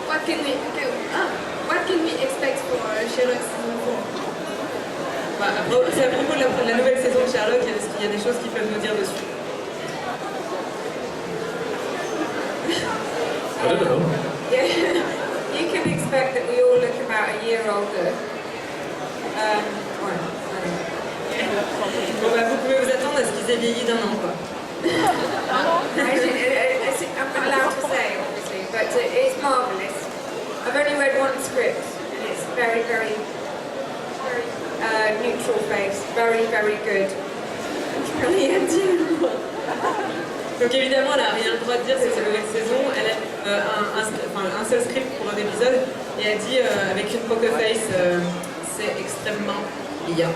What can we expect for Sherlock season 4? C'est à propos de la nouvelle saison de Sherlock, est-ce qu'il y a des choses qu'ils peuvent nous dire dessus? I don't know. Yeah, you can expect that we all look about a year older. Bon, vous pouvez vous attendre à ce qu'ils aient vieilli d'un an, quoi. I'm not allowed to say, obviously, but it's marvellous. I've only read one script, and it's very, very, very neutral face, very, very good. Brilliant. Donc évidemment, elle n'a rien le droit de dire sur cette nouvelle saison. Elle a un seul script pour un épisode, et elle dit avec une poker face, c'est extrêmement bien.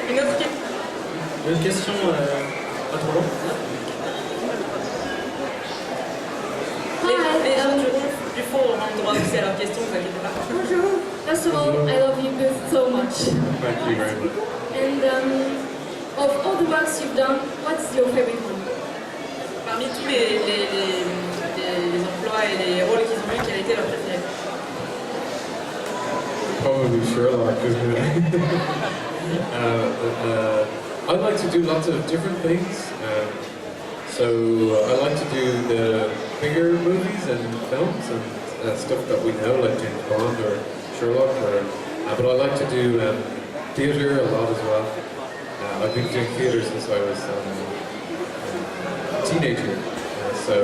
Une autre question? Une question pas trop longue. Les gens du fond auront le droit aussi à leurs questions, ne vous inquiétez pas. Bonjour. First of all, I love you both so much. Thank you very much. And of all the works you've done, what's your favorite one? Parmi tous les emplois et les rôles qu'ils ont eus, quel a été leur préféré? Probably Sherlock, isn't it? I like to do lots of different things. So I like to do the bigger movies and films and stuff that we know, like James Bond or Sherlock. But I like to do theatre a lot as well. I've been doing theatre since I was a teenager. So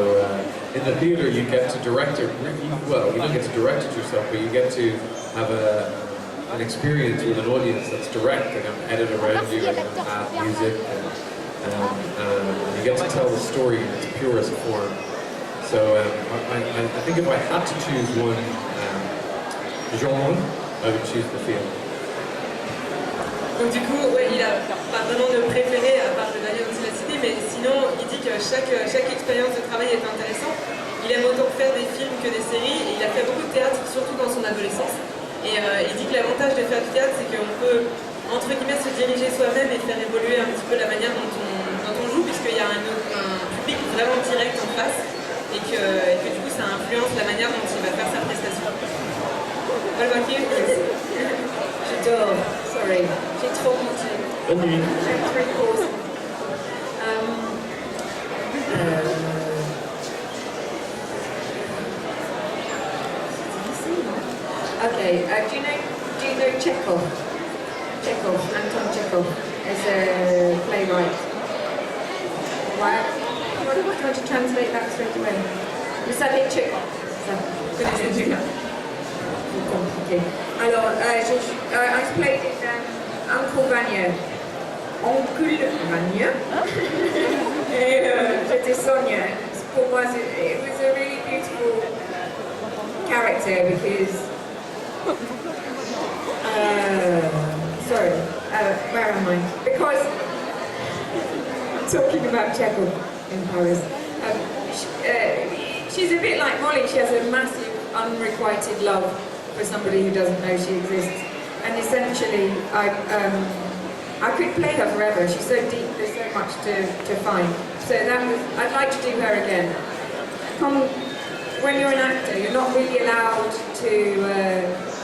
in the theatre you get to direct it, well, you don't get to direct it yourself, but you get to have an experience with an audience that's direct. They're going to edit around you, they're going to add music, and you get to tell the story in its purest form. So I think if I had to choose one genre, I would choose the film. Donc du coup, ouais, il a pas vraiment de préféré à part le dernier dont il a cité, mais sinon il dit que chaque expérience de travail est intéressante. Il aime autant faire des films que des séries, et il a fait beaucoup de théâtre, surtout dans son adolescence. Et il dit que l'avantage de faire du théâtre, c'est qu'on peut, entre guillemets, se diriger soi-même et faire évoluer un petit peu la manière dont on joue, puisqu'il y a un public vraiment direct en face, et que du coup ça influence la manière dont il va faire sa prestation. What about you? J'adore, sorry, j'ai trop menti. Bonne nuit. J'aime très court. Okay, do you know Chekhov? Anton Chekhov is a playwright. Why? What am I trying to translate that straight away? Vous savez Chekhov? Connaissez Chekhov? Compliqué. Alors, I played in Uncle Vanya. Oncle Vanya. Et j'étais Sonia. Pour moi, it was a really beautiful character because where am I? Because I'm talking about Chekhov in Paris. She's a bit like Molly. She has a massive unrequited love for somebody who doesn't know she exists, and essentially I could play her forever. She's so deep. There's so much to find. So I'd like to do her again. When you're an actor, you're not really allowed to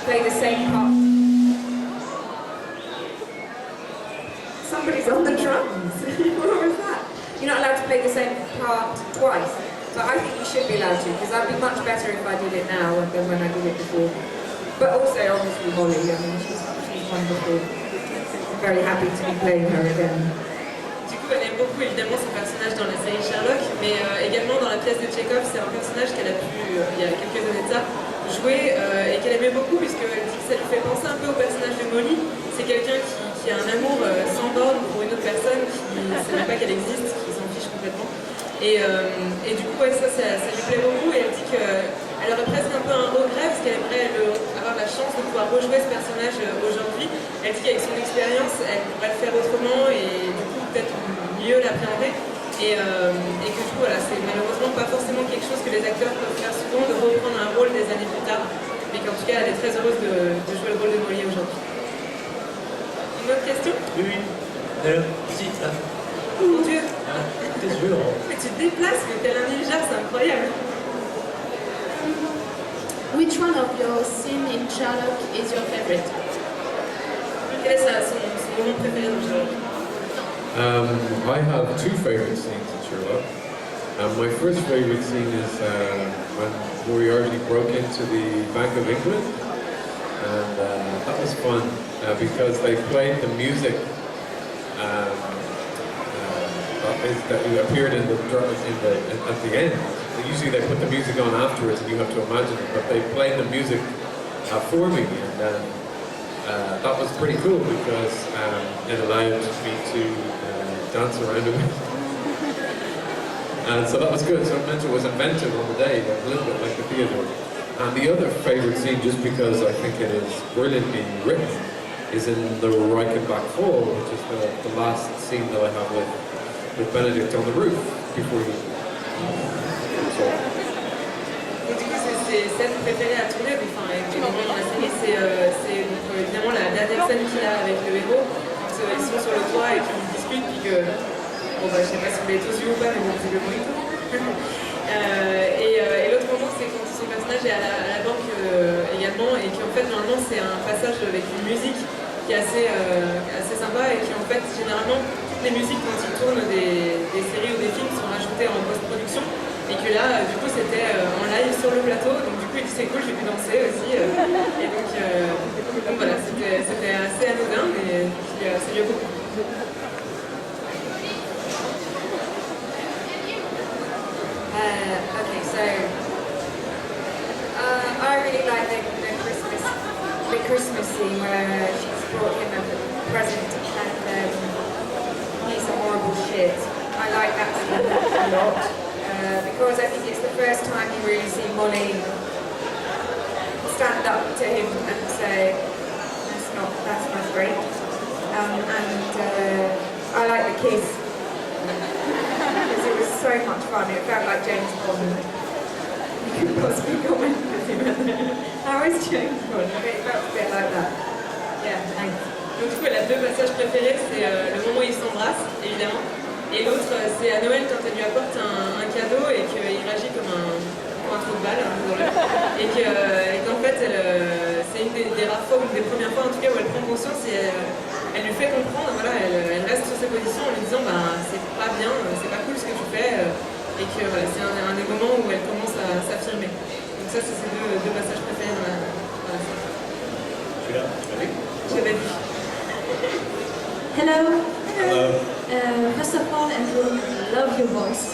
play the same part. Somebody's on the drums. What was that? You're not allowed to play the same part twice. But I think you should be allowed to, because I'd be much better if I did it now than when I did it before. But also, obviously, Molly. I mean, she's wonderful. I'm very happy to be playing her again. Du coup, elle aime beaucoup évidemment son personnage dans la série Sherlock, mais également dans la pièce de Chekhov, c'est un personnage qu'elle a pu, il y a quelques années de ça, jouer et qu'elle aimait beaucoup, puisqu'elle dit que ça lui fait penser un peu au personnage de Molly. C'est quelqu'un qui a un amour sans borne pour une autre personne, qui ne sait même pas qu'elle existe, qui s'en fiche complètement. Et du coup, ouais, ça lui plaît beaucoup, et elle dit qu'elle aurait presque un peu un regret, parce qu'elle aimerait avoir la chance de pouvoir rejouer ce personnage aujourd'hui. Elle dit qu'avec son expérience, elle pourrait le faire autrement, et du coup, peut-être mieux l'appréhender. Et que du coup, voilà, c'est malheureusement pas forcément quelque chose que les acteurs peuvent faire souvent, de reprendre un rôle des années plus tard, mais qu'en tout cas, elle est très heureuse de jouer le rôle de Molly aujourd'hui. Une autre question? Oui. Si, là. Mon Dieu. Mais tu te déplaces, mais tel un ninja, c'est incroyable. Which one of your scenes in Sherlock is your favorite? Quel est son moment préféré dans Sherlock? I have two favorite scenes in Sherlock. My first favorite scene is when Moriarty broke into the Bank of England, and that was fun because they played the music that appeared at the end. Usually they put the music on afterwards, and you have to imagine it. But they played the music for me, and that was pretty cool because it allowed me to dance around a bit. And so that was good. So it meant it was inventive on the day, a little bit like the theatre. And the other favourite scene, just because I think it is brilliantly written, is in the Reichenbach Fall, which is the last scene that I have with Benedict on the roof before he. So. Donc du coup, c'est ses scènes préférées à tourner, enfin, évidemment dans la série, c'est donc, évidemment la dernière scène qu'il a avec le héros, quand ils sont sur le toit et qu'ils discutent, puis que, bon bah je sais pas si vous l'avez tous vu ou pas, mais bon, visiblement il tourne. Et l'autre moment, c'est quand son personnage est à la banque également, et qu'en fait, normalement, c'est un passage avec une musique qui est assez sympa, et qui en fait, généralement, toutes les musiques quand ils tournent des séries ou des films sont rajoutées en post-production. Et que là, du coup, c'était en live sur le plateau, donc du coup, il dit c'est cool, j'ai pu danser aussi. Et donc voilà, c'était assez anodin, mais ça lui a beaucoup. Okay, so I really like the Christmas scene where she's brought him a present and he's a horrible shit. I like that scene a lot. Because I think it's the first time you really see Molly stand up to him and say, that's not great. I like the kiss, because it was so much fun. It felt like James Bond. You could possibly comment with him. How is James Bond? It felt a bit like that. Yeah, thanks. Donc du coup, elle a deux passages préférés, c'est le moment où ils s'embrassent, évidemment. Et l'autre, c'est à Noël quand elle lui apporte un cadeau et qu'il réagit comme un trou de balle, et qu'en fait, c'est une des rares fois, ou une des premières fois en tout cas, où elle prend conscience et elle lui fait comprendre, voilà, elle reste sur ses positions en lui disant c'est pas bien, c'est pas cool ce que tu fais, et que voilà, c'est un des moments où elle commence à s'affirmer. Donc ça, c'est ses deux passages préférés dans la série. Celui-là, tu l'as vu? Je l'avais vu. Hello. Hello. First of all, Andrew, love your voice.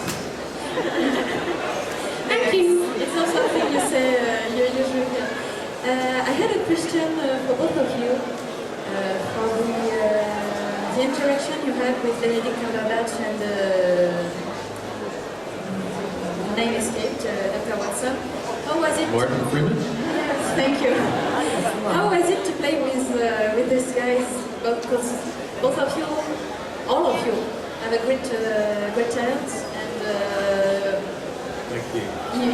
Thank you. It's not something you say usually. I had a question for both of you for the interaction you had with Benedict Cumberbatch and the name escaped, Dr. Watson. How was it? Martin Freeman? Yes, thank you. How was it to play with these guys? Because both of you, all of you, have a great talent, and Thank you.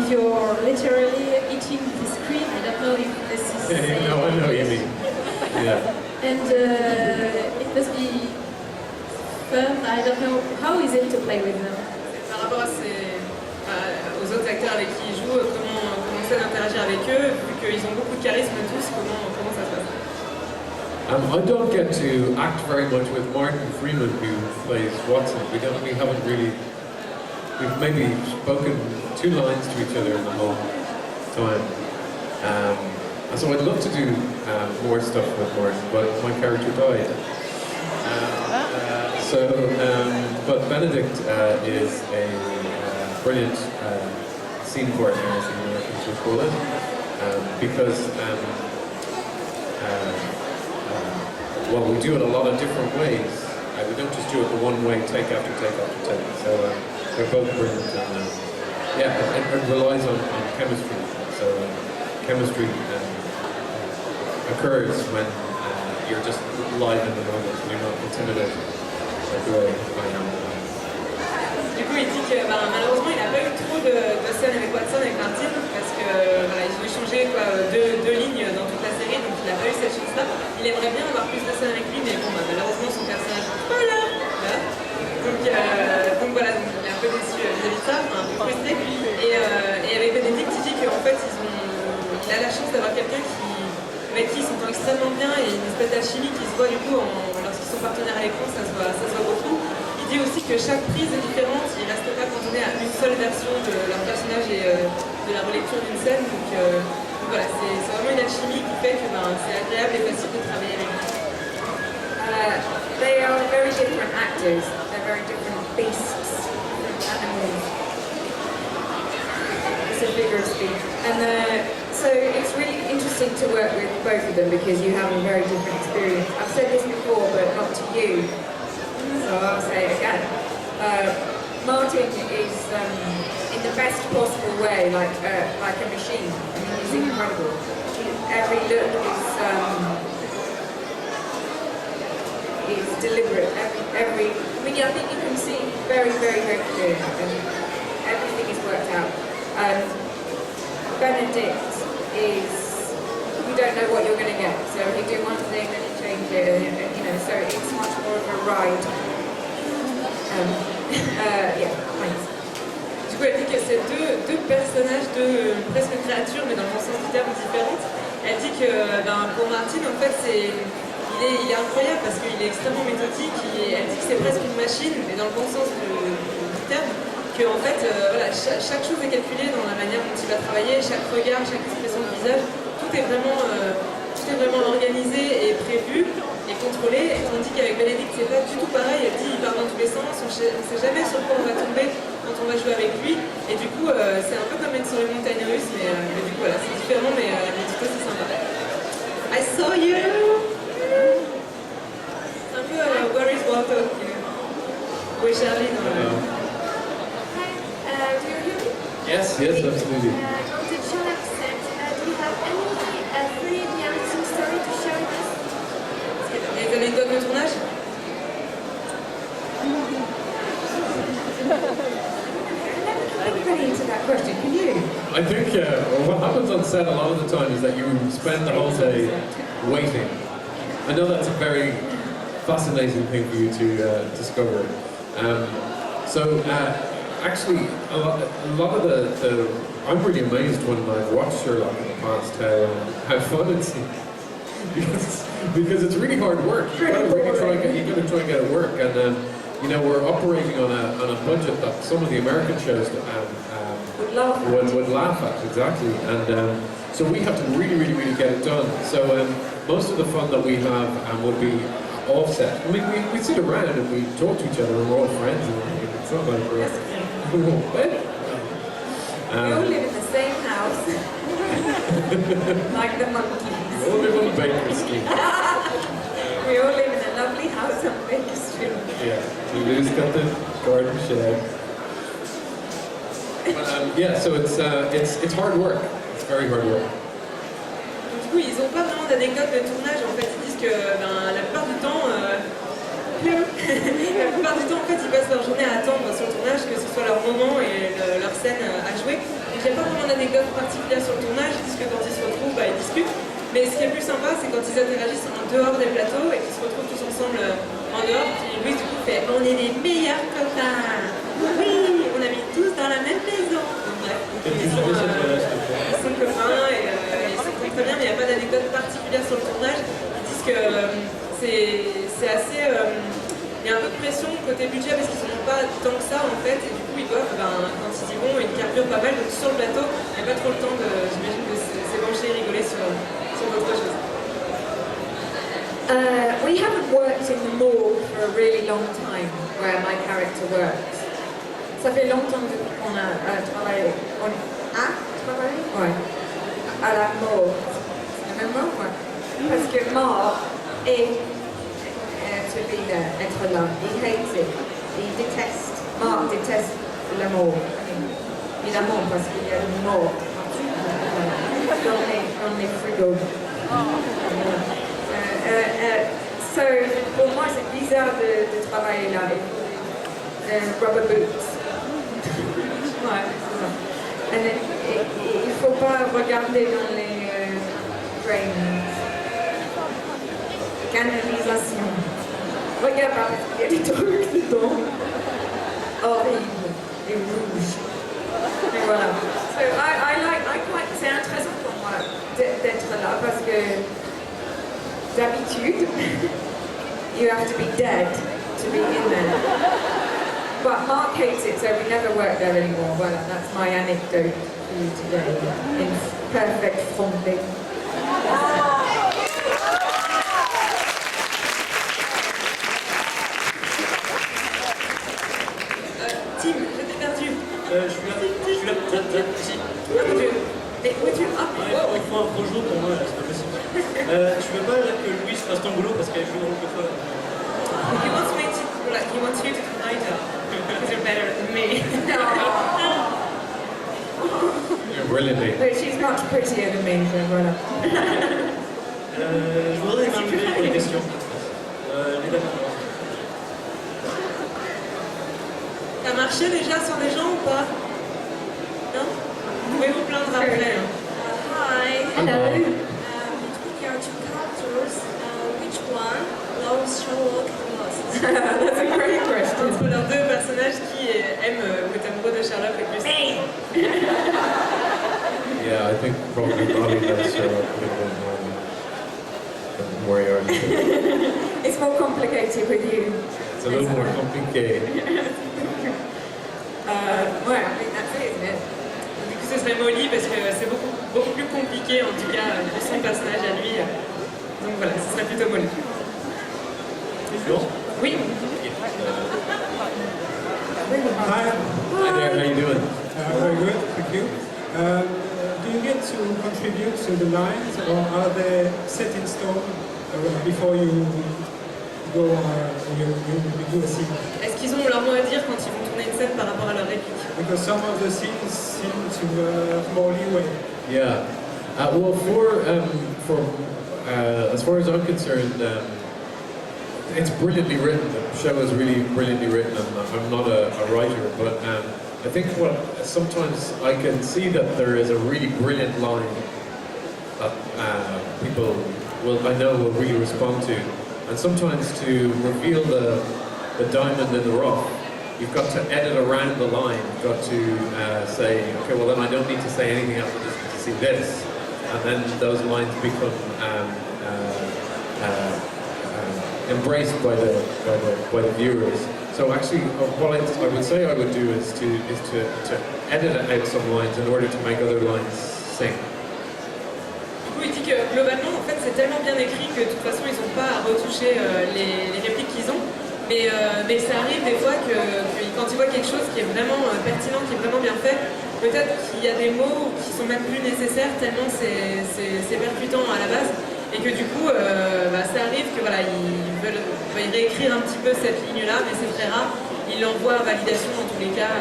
you're literally eating the screen. I don't know if this is. No, I know what you mean. Yeah. And it must be fun. I don't know. How is it to play with them? Par rapport aux autres acteurs avec qui ils jouent, comment c'est d'interagir avec eux, vu qu'ils ont beaucoup de charisme tous, comment ça se passe? I don't get to act very much with Martin Freeman, who plays Watson. We haven't really. We've maybe spoken 2 lines to each other in the whole time. And so I'd love to do more stuff with Martin, but my character died. But Benedict is a brilliant scene partner, as the Americans would call it, because well, we do it a lot of different ways. We don't just do it the one way, take after take after take. So they're both brilliant, and yeah, it relies on chemistry. So chemistry occurs when you're just live in the moment, and you're not intimidated like the way I am. Du coup, il dit que malheureusement, il n'a pas eu trop de scènes avec Watson, avec Martin, parce que voilà, ils ont échangé deux lignes dans toute la série, donc il n'a pas eu cette chance-là. Il aimerait bien avoir plus de scènes avec lui, mais bon, malheureusement, son personnage n'est pas là. Donc voilà, a la chance d'avoir quelqu'un avec qui ils s'entend extrêmement bien et une espèce d'alchimie qui se voit du coup lorsqu'ils sont partenaires à l'écran, ça se voit beaucoup. Il dit aussi que chaque prise est différente, ils ne restent pas cantonnés à une seule version de leur personnage et de la relecture d'une scène. Donc voilà, c'est vraiment une alchimie qui fait que c'est agréable et facile de travailler avec eux. They are very different actors, they're very different beasts, different animals. It's a figure of speech. And so it's really interesting to work with both of them because you have a very different experience. I've said this before, but not to you, so I'll say it again. Martin is, in the best possible way, like a machine. I mean, he's incredible. Every look is deliberate. I mean, I think you can see very, very, very clearly, and everything is worked out. Benedict is, you don't know what you're going to get. So you do one thing, then you change it, and you know, so it's much more of a ride. Yeah, thanks. Du coup, elle dit que c'est deux personnages, presque créatures, mais dans le bon sens du terme différentes. Elle dit que pour Martin, en fait, il est incroyable parce qu'il est extrêmement méthodique. Elle dit que c'est presque une machine, mais dans le bon sens du terme. En fait, voilà, chaque chose est calculée dans la manière dont il va travailler, chaque regard, chaque expression de visage, tout est vraiment organisé et prévu et contrôlé, tandis qu'avec Bénédicte c'est pas du tout pareil. Elle dit il part dans tous les sens, on ne sait jamais sur quoi on va tomber quand on va jouer avec lui, et du coup c'est un peu comme être sur les montagnes russes, mais du coup voilà, c'est différent, mais tout aussi sympa. I saw you! C'est un peu Where is Walter? Où est Charlie dans le... Do you hear me? Yes, absolutely. On the show accent, do you have any funny dancing story to share with us? Il y a des anecdotes de tournage? Everybody into that question, can you? I think what happens on set a lot of the time is that you spend the whole day waiting. I know that's a very fascinating thing for you to discover. Actually, a lot of the I'm really amazed when I've watched Sherlock in the past how fun it seems, because it's really hard work. You gotta really try and get it work, and you know, we're operating on a budget that some of the American shows would laugh at, exactly, and so we have to really get it done. So most of the fun that we have would be offset. I mean, we sit around and we talk to each other and we're all friends, and it's not like we're We all live in the same house, like the monkeys. We all live on Baker Street. We all live in a lovely house on Baker Street. Yeah, Lou's got the garden shed. Yeah, so it's hard work. It's very hard work. Du coup, ils n'ont pas vraiment d'anecdote de tournage. En fait, ils disent que la plupart du temps, en fait, ils passent leur journée à attendre sur le tournage que ce soit leur moment et leur scène à jouer. Donc, il n'y a pas vraiment d'anecdote particulière sur le tournage. Ils disent que quand ils se retrouvent, ils discutent. Mais ce qui est plus sympa, c'est quand ils interagissent en dehors des plateaux et qu'ils se retrouvent tous ensemble en dehors. Puis Louise, du coup, fait « On est les meilleurs copains !» Oui, on habite tous dans la même maison. Donc, bref, ils sont copains et ils s'entendent très bien, mais il n'y a pas d'anecdote particulière sur le tournage. Ils disent que c'est assez... il y a un peu de pression côté budget parce qu'ils n'en ont pas tant que ça en fait, et du coup ils doivent, quand ils y vont, ils carburent pas mal, donc sur le plateau, il n'y a pas trop le temps j'imagine, de s'épancher et rigoler sur d'autres choses. We haven't worked in the morgue for a really long time, where my character works. Ça fait longtemps qu'on a travaillé. On a travaillé? Ouais. À la morgue. C'est la même morgue? Ouais. Parce que mort est to be there, être là. He hates it. He detests. Mark déteste la mort. Évidemment, parce qu'il y a une mort dans les frigos. So, pour moi, c'est bizarre de travailler là. Rubber boots. Ouais, c'est ça. Il ne faut pas regarder dans les drains. Canalisation. Regarde pas, il y a des trucs dedans. Horrible. Et rouges. Et voilà. So, c'est intéressant pour moi aptitude. You have to be dead to be in there. But Mark hates it, so we never work there anymore. Well, that's my anecdote for you today, in perfect français. Tim, je t'ai perdu. Je suis là, ici. Ah mon Dieu. Mais où es-tu? Ah, Il faut un gros jour pour moi, là, c'est pas possible. Je veux pas que Louise fasse ton boulot parce qu'elle joue dans le fois. he wants me to, like, he wants you to do my job. Because you're better than me. You're brilliantly. But she's much prettier than me, so voilà. Je voudrais m'inviter pour les questions. Les dames. T'as marché déjà sur des gens ou pas? Non? Vous pouvez vous plaindre après. Hein. Hi. Hello. Between your two characters, which one loves Sherlock the most? That's a great question. Entre leurs deux personnages, qui aime ou est amoureux de Sherlock le plus? Yeah, I think probably Bobby does Sherlock a bit more Moriarty. It's more complicated with you. It's a little more complicated. Well, I think that's it, isn't it? Du coup, ce serait Molly parce que c'est beaucoup plus compliqué, en tout cas, pour son personnage à lui. Donc voilà, ce serait plutôt Molly. Oui. Hi. Hi there, how you doing? Very good, thank you. Do you get to contribute to the lines, or are they set in stone before you go you do a scene? Est-ce qu'ils ont leur mot à dire quand ils vont tourner une scène par rapport à leur réplique? Because some of the scenes seem to have more leeway. Yeah. Well, as far as I'm concerned, it's brilliantly written. The show is really brilliantly written, and I'm not a writer, but I think sometimes I can see that there is a really brilliant line that people I know will really respond to, and sometimes to reveal the diamond in the rough, you've got to edit around the line. You've got to say, okay, well then I don't need to say anything else. I just need to see this, and then those lines become embraced by the viewers. So actually, what I would say I would do is to edit out some lines in order to make other lines sing. Du coup, il dit que globalement, en fait, c'est tellement bien écrit que de toute façon, ils n'ont pas à retoucher les répliques qu'ils ont. Mais ça arrive des fois que quand ils voient quelque chose qui est vraiment pertinent, qui est vraiment bien fait, peut-être qu'il y a des mots qui sont même plus nécessaires tellement c'est percutant à la base. Et que du coup, ça arrive que voilà, ils veulent réécrire un petit peu cette ligne-là, mais c'est très rare. Ils l'envoient à validation dans tous les cas.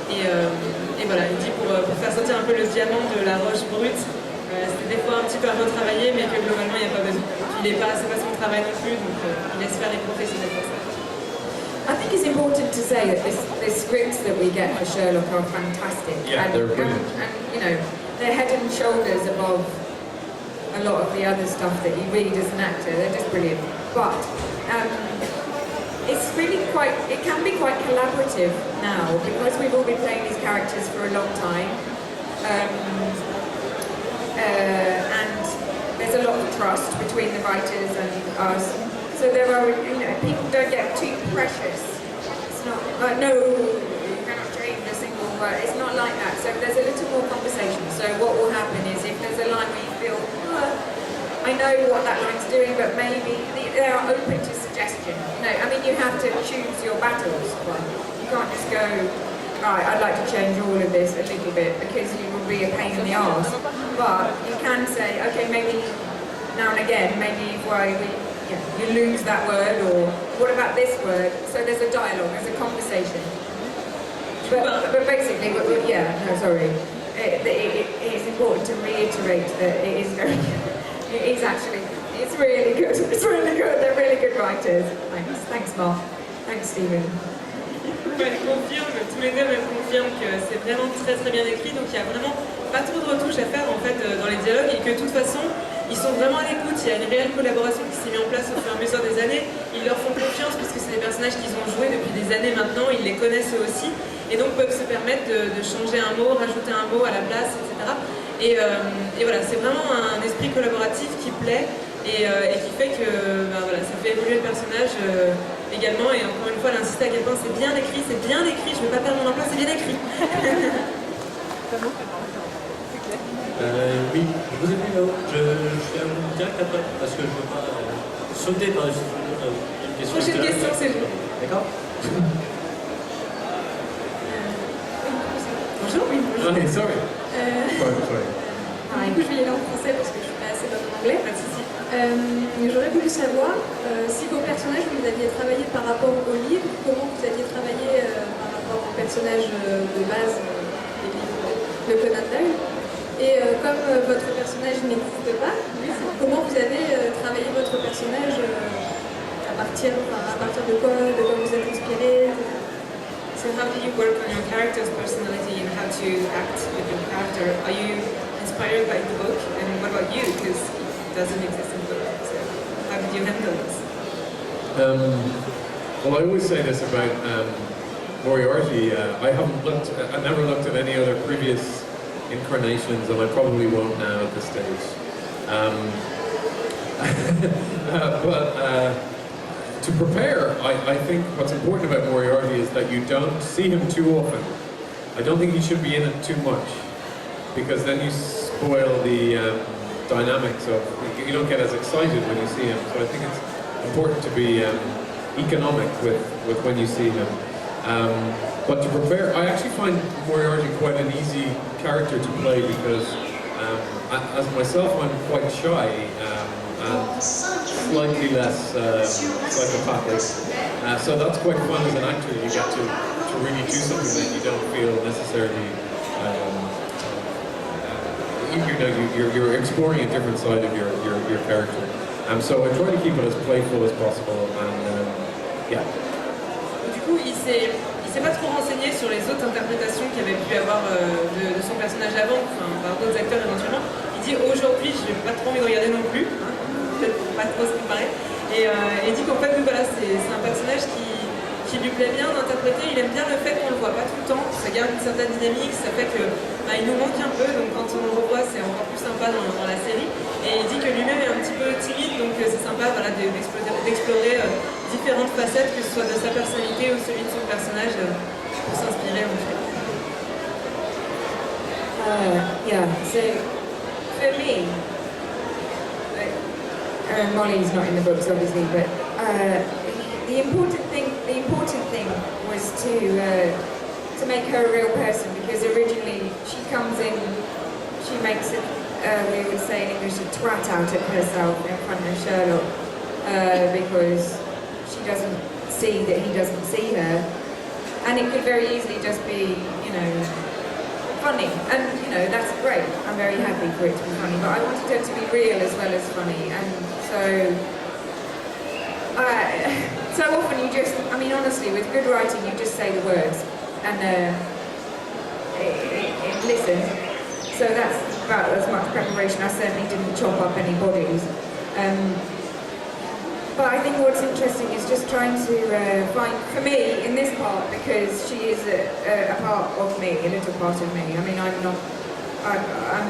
Et voilà, il dit pour faire sortir un peu le diamant de la roche brute, c'est des fois un petit peu à retravailler, mais que globalement il n'y a pas besoin. C'est pas son travail non plus, donc il laisse faire les professionnels pour ça. I think it's important to say that the scripts that we get for Sherlock are fantastic. Yeah, they're brilliant. And you know, they're head and shoulders above a lot of the other stuff that you read as an actor. They're just brilliant. But it's really it can be quite collaborative now, because we've all been playing these characters for a long time. And there's a lot of trust between the writers and us. So there are, people don't get too precious. It's not like, no, you cannot change a single word. It's not like that. So there's a little more conversation. So what will happen is, if there's a line where you feel, I know what that line's doing, but maybe they are open to suggestion. I mean, you have to choose your battles. You can't just go, right, I'd like to change all of this a little bit, because you will be a pain in the arse. But you can say, okay, maybe now and again, maybe you lose that word, or what about this word? So there's a dialogue, there's a conversation. But basically, it is important to reiterate that it is very good. It's really good. It's really good. They're really good writers. Thanks Mark. Thanks Steven. Elle confirme, tous les deux me confirment que c'est vraiment très très bien écrit, donc il n'y a vraiment pas trop de retouches à faire en fait dans les dialogues, et que de toute façon ils sont vraiment à l'écoute. Il y a une réelle collaboration qui s'est mise en place au fur et à mesure des années. Ils leur font confiance parce que c'est des personnages qu'ils ont joués depuis des années maintenant, ils les connaissent eux aussi, et donc peuvent se permettre de changer un mot, rajouter un mot à la place, etc. Et voilà, c'est vraiment un esprit collaboratif qui plaît. et qui fait que voilà, ça fait évoluer le personnage également. Et encore une fois, elle insiste à quel point c'est bien écrit, je ne vais pas perdre mon emploi, c'est bien écrit. Oui, je vous ai vu là-haut. Je fais un direct après, parce que je ne veux pas sauter par-dessus tout le monde. Une question. Prochaine question, c'est vous. D'accord. Bonjour. Oui, bonjour. Okay, sorry. Sorry. Du coup, je vais y aller en français parce que je suis pas assez bonne en anglais. Pas de souci. J'aurais voulu savoir si vos personnages, vous aviez travaillé par rapport au livre, comment vous aviez travaillé par rapport au personnage de base des livres de Conan Doyle. Et comme votre personnage n'existe pas, comment vous avez travaillé votre personnage à partir de quoi vous êtes inspiré? So how do you work on your character's personality and how to act with your character? Are you inspired by the book? And what about you? Because it doesn't exist in the book. So how did you handle this? Well, I always say this about Moriarty. I never looked at any other previous incarnations, and I probably won't now at this stage. To prepare, I think what's important about Moriarty is that you don't see him too often. I don't think he should be in it too much, because then you spoil the dynamics of, you don't get as excited when you see him. So I think it's important to be economic with when you see him. But to prepare, I actually find Moriarty quite an easy character to play because, as myself, I'm quite shy and slightly less psychopathic. So that's quite fun as an actor. You get to really do something that you don't feel necessarily. You're exploring a different side of your character. So I try to keep it as playful as possible. And yeah. Du coup, il s'est pas trop renseigné sur les autres interprétations qu'il avait pu avoir de son personnage avant, enfin, par d'autres acteurs éventuellement. Il dit aujourd'hui, je n'ai pas trop envie de regarder non plus, hein, peut-être pas trop se comparer. Et il dit qu'en fait, voilà, c'est un personnage qui lui plaît bien d'interpréter. Il aime bien le fait qu'on le voit pas tout le temps, ça garde une certaine dynamique, ça fait que il nous manque un peu, donc quand on le revoit, c'est encore plus sympa dans la série. Et il dit que lui-même est un petit peu timide, donc c'est sympa voilà, d'explorer différentes facettes, que ce soit de sa personnalité ou celui de son personnage, pour s'inspirer en fait. Yeah, so for me, Molly's not in the books obviously, but the important thing was to make her a real person, because originally she comes in, she makes it, we would say in English, a twat out of herself in front of Sherlock, because she doesn't see that he doesn't see her, and it could very easily just be, you know, funny, and you know, that's great. I'm very happy for it to be funny, but I wanted her to be real as well as funny, and so so often you just, I mean honestly, with good writing you just say the words and it listens. So that's about as much preparation. I certainly didn't chop up any bodies. But I think what's interesting is just trying to find, for me, in this part, because she is a part of me, a little part of me. I mean, I'm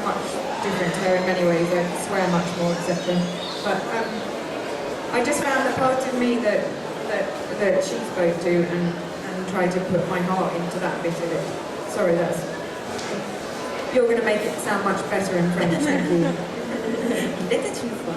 much different to her in many ways. I swear much more, etc. But I just found the part of me that she spoke to and tried to put my heart into that bit of it. Sorry, you're going to make it sound much better in French, thank you. Il était une fois.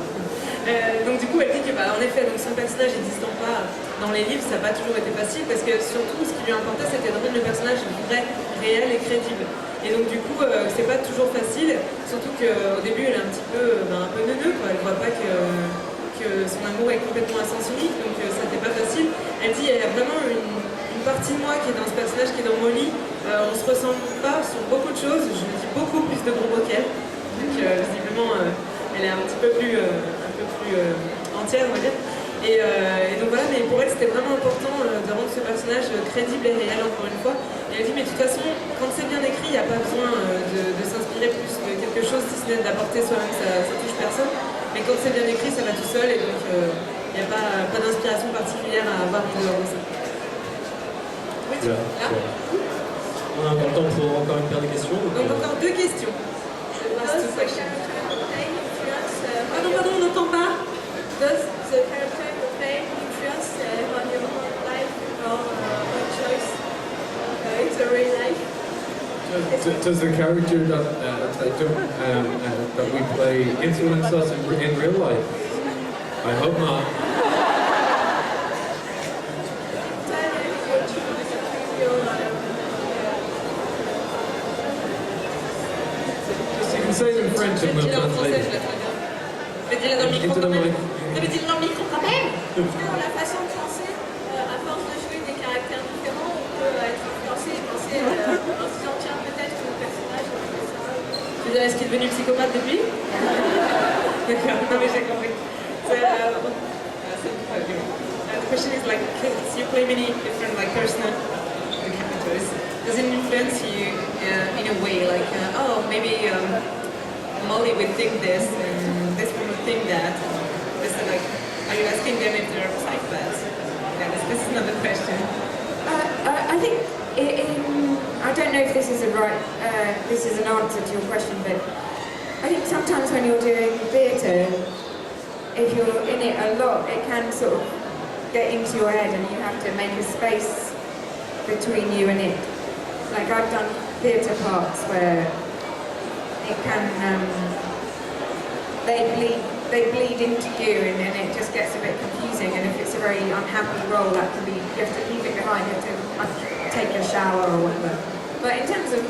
Donc du coup, elle dit que en effet, donc son personnage n'existant pas dans les livres, ça n'a pas toujours été facile, parce que surtout, ce qui lui importait, c'était de rendre le personnage vrai, réel et crédible. Et donc du coup, c'est pas toujours facile, surtout qu'au début, elle est un petit peu neuneux, quoi. Elle voit pas que son amour est complètement à sens unique, donc ça n'était pas facile. Elle dit, il y a vraiment une partie de moi qui est dans ce personnage, qui est dans Molly. On se ressemble pas sur beaucoup de choses, je me dis beaucoup plus de gros mots qu'elle. Donc visiblement, elle est un petit peu plus entière, on va dire. Et donc voilà, mais pour elle c'était vraiment important de rendre ce personnage crédible et réel encore une fois. Et elle dit, mais de toute façon, quand c'est bien écrit, il n'y a pas besoin de s'inspirer plus de quelque chose, si ce n'est d'apporter soi-même sa touche personne. Mais quand c'est bien écrit, ça va tout seul, et donc il n'y a pas d'inspiration particulière à avoir en dehors de ça. Oui, tu là. On a encore le temps pour encore une paire de questions. Donc encore deux questions. Pardon, on n'entend pas. Does the character you play influence on your own life or own choice? It's a real life. Does the character that we play influence us in real life? I hope not. You can say it in French and we'll translate it. Je vais dire dans le micro quand même. Je vais dire dans le micro quand même. Dans la façon de penser, à force de jouer des caractères différents, on peut être influencé et penser en se disant tiens peut-être que le personnage fait ça. Je veux dire, est-ce qu'il est devenu psychopathe depuis? D'accord, non mais j'ai compris. The question is like, because you play many different like personal characters, does it influence you in a way like, oh maybe Molly would think this and this one would think that? This is like, are you asking them if they're psychopaths? Yeah, this is another question. I think I don't know if this is this is an answer to your question, but I think sometimes when you're doing theatre, if you're in it a lot, it can sort of get into your head and you have to make a space between you and it. Like I've done theatre parts where it can, they bleed into you and then it just gets a bit confusing, and if it's a very unhappy role that can be, you have to leave it behind, you have to take a shower or whatever. But in terms of,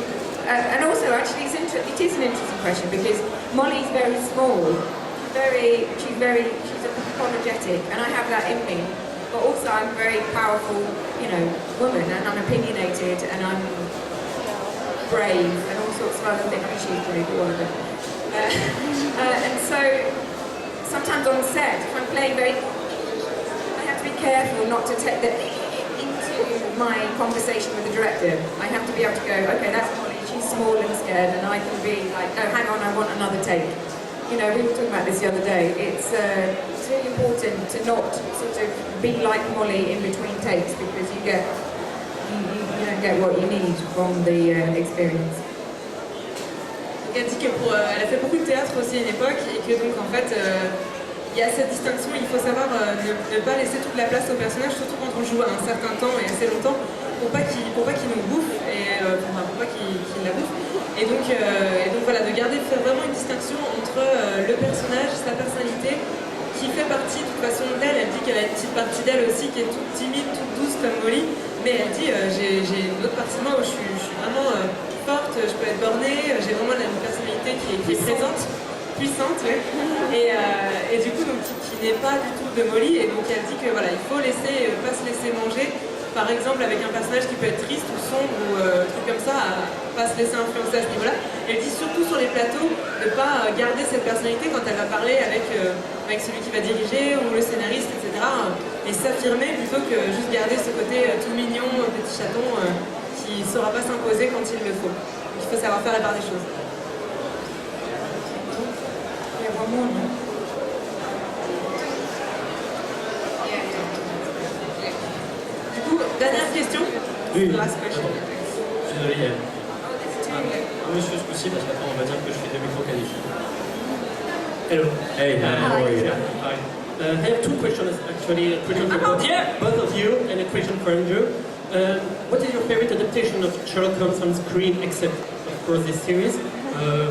and also actually it is an interesting question because Molly's very small, she's apologetic, and I have that in me, but also I'm a very powerful, woman, and I'm opinionated, and I'm brave, and all sorts of other things. I mean, she's brave, but whatever. And so, sometimes on set, if I'm playing I have to be careful not to take that into my conversation with the director. I have to be able to go, okay, that's Molly, she's small and scared, and I can be like, no, hang on, I want another take. We were talking about this the other day. It's really important to not sort of be like Molly in between takes because you don't get what you need from the experience. Elle a dit elle a fait beaucoup de théâtre aussi à une époque et que donc en fait il y a cette distinction, il faut savoir ne pas laisser toute la place au personnage, surtout quand on joue à un certain temps et assez longtemps, pour pas qu'il nous bouffe et pour pas qu'il la bouffe. Et donc voilà, de faire vraiment une distinction entre le personnage, sa personnalité, qui fait partie de toute façon d'elle. Elle dit qu'elle a une petite partie d'elle aussi qui est toute timide, toute douce comme Molly, mais elle dit j'ai une autre partie de moi où je suis vraiment forte, je peux être bornée, j'ai vraiment une personnalité qui est présente, puissante, ouais. Et du coup donc, qui n'est pas du tout de Molly, et donc elle dit que voilà, il faut pas se laisser manger. Par exemple, avec un personnage qui peut être triste ou sombre ou truc comme ça, pas se laisser influencer à ce niveau-là. Elle dit surtout sur les plateaux de ne pas garder cette personnalité quand elle va parler avec celui qui va diriger ou le scénariste, etc. Et s'affirmer plutôt que juste garder ce côté tout mignon, petit chaton qui ne saura pas s'imposer quand il le faut. Donc il faut savoir faire la part des choses. Il y a vraiment Dernière question. Oui. Last question. Désolé, monsieur ce coup-ci, parce qu'après on va dire que je fais des micro-qualifiés. Hello. Hey, how are you? Hi. I have two questions actually. A question for both of you and a question for Andrew. What is your favorite adaptation of Sherlock Holmes on screen, except of course this series?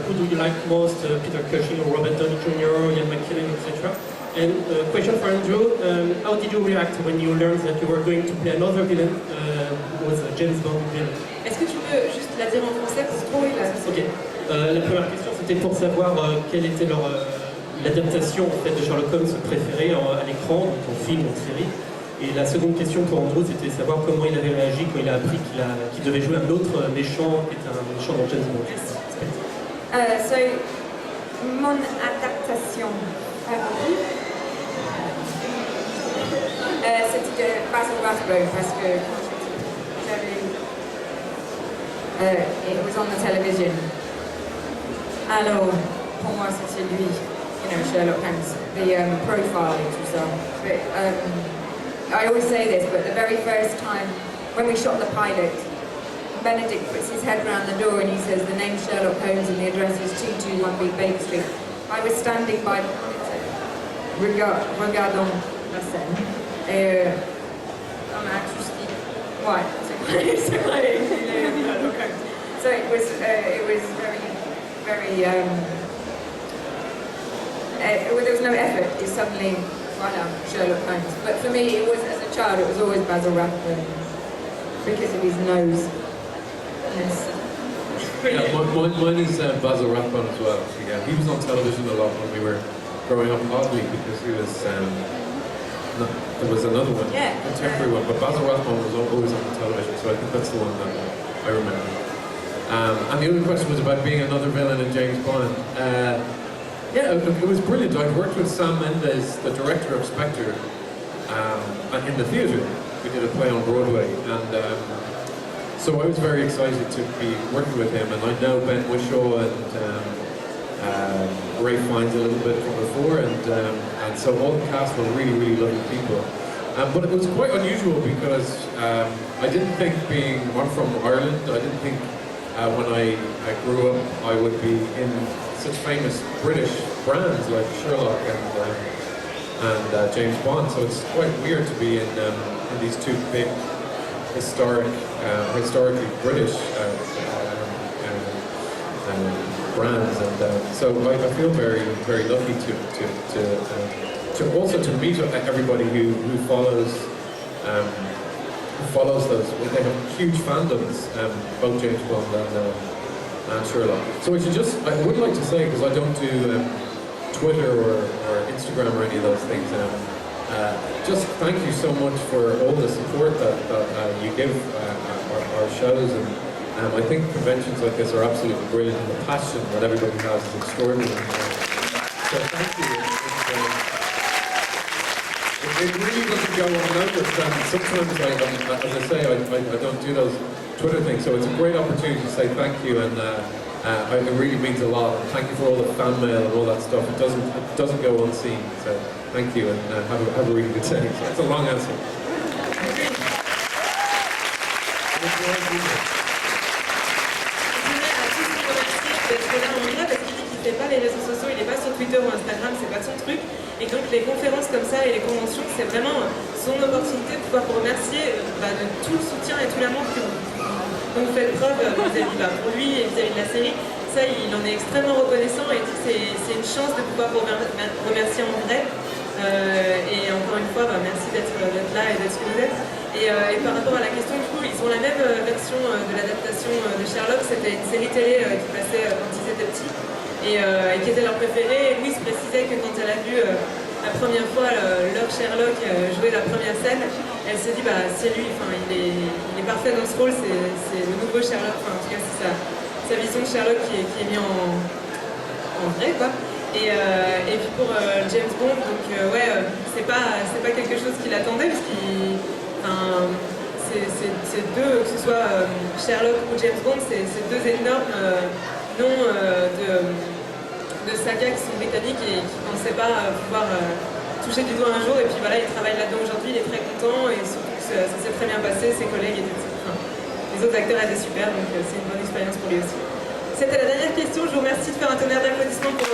Who do you like most? Peter Cushing or Robert Downey Jr., Ian McKellen, etc. And question for Andrew, how did you react when you learned that you were going to play another villain who was a James Bond villain? Est-ce que tu peux juste la dire en français pour trouver la... Ok. La première question c'était pour savoir quelle était l'adaptation en fait, de Sherlock Holmes préférée à l'écran, donc en film, en série. Et la seconde question pour Andrew c'était savoir comment il avait réagi quand il a appris qu'il devait jouer un autre méchant qui est un méchant dans James Bond. So, mon adaptation c'était de Basil Rathbone parce que it was on the television. Alors, pour moi c'était lui, Sherlock Holmes, the profile et tout ça. But, I always say this, but the very first time when we shot the pilot, Benedict puts his head round the door and he says the name's Sherlock Holmes and the address is 221B Baker Street. I was standing by the monitor regardant la scène. Et on a tout ce qui... Ouais, c'est vrai. So it was very there was no effort. It's suddenly, voilà, Sherlock Holmes. But for me, it was, as a child, it was always Basil Rathbone because of his nose. Yes. Yeah, mine is Basil Rathbone as well. Yeah, he was on television a lot when we were growing up, oddly, because he was. There was another one, contemporary one, but Basil Rathbone was always on television, so I think that's the one that I remember. And the other question was about being another villain in James Bond. Yeah, it was brilliant. I worked with Sam Mendes, the director of Spectre, in the theatre. We did a play on Broadway, and so I was very excited to be working with him. And I know Ben Whishaw and Ralph Fiennes a little bit from before, and so all the cast were really, really lovely people. But it was quite unusual because I didn't think I'm from Ireland, I didn't think when I grew up I would be in such famous British brands like Sherlock and James Bond, so it's quite weird to be in these two big historically British brands, and so I feel very, very lucky to also to meet everybody who follows those. They have huge fandoms, both James Bond and Sherlock. So I would like to say, because I don't do Twitter or Instagram or any of those things, just thank you so much for all the support that you give our shows, and I think conventions like this are absolutely brilliant, and the passion that everybody has is extraordinary. So thank you. It really doesn't go unnoticed, and sometimes, as I say, I don't do those Twitter things, so it's a great opportunity to say thank you, and it really means a lot. And thank you for all the fan mail and all that stuff. It doesn't go unseen, so thank you, and have a really good day. So that's a long answer. Il fait pas les réseaux sociaux, il n'est pas sur Twitter ou Instagram, c'est pas son truc. Et donc les conférences comme ça et les conventions, c'est vraiment son opportunité de pouvoir vous remercier de tout le soutien et tout l'amour que vous faites preuve vis-à-vis pour lui et vis-à-vis de la série. Ça, il en est extrêmement reconnaissant et dit que c'est une chance de pouvoir vous remercier en vrai. Et encore une fois, merci d'être là et d'être ce que vous êtes. Et par rapport à la question, du coup, ils ont la même version de l'adaptation de Sherlock. C'était une série télé qui passait quand ils étaient petits. Et qui était leur préférée. Et Louise précisait que quand elle a vu la première fois leur Sherlock jouer la première scène, elle s'est dit c'est lui, il est parfait dans ce rôle, c'est le nouveau Sherlock, en tout cas c'est sa vision de Sherlock qui est mise en vrai, quoi. Et puis pour James Bond, donc c'est pas quelque chose qu'il attendait, parce c'est deux, que ce soit Sherlock ou James Bond, c'est deux énormes noms de sagas qui sont britanniques et qui ne pensaient pas pouvoir toucher du doigt un jour. Et puis voilà, il travaille là-dedans aujourd'hui, il est très content et surtout que ça s'est très bien passé, ses collègues étaient... les autres acteurs étaient super, donc c'est une bonne expérience pour lui aussi. C'était la dernière question, je vous remercie de faire un tonnerre d'applaudissements pour...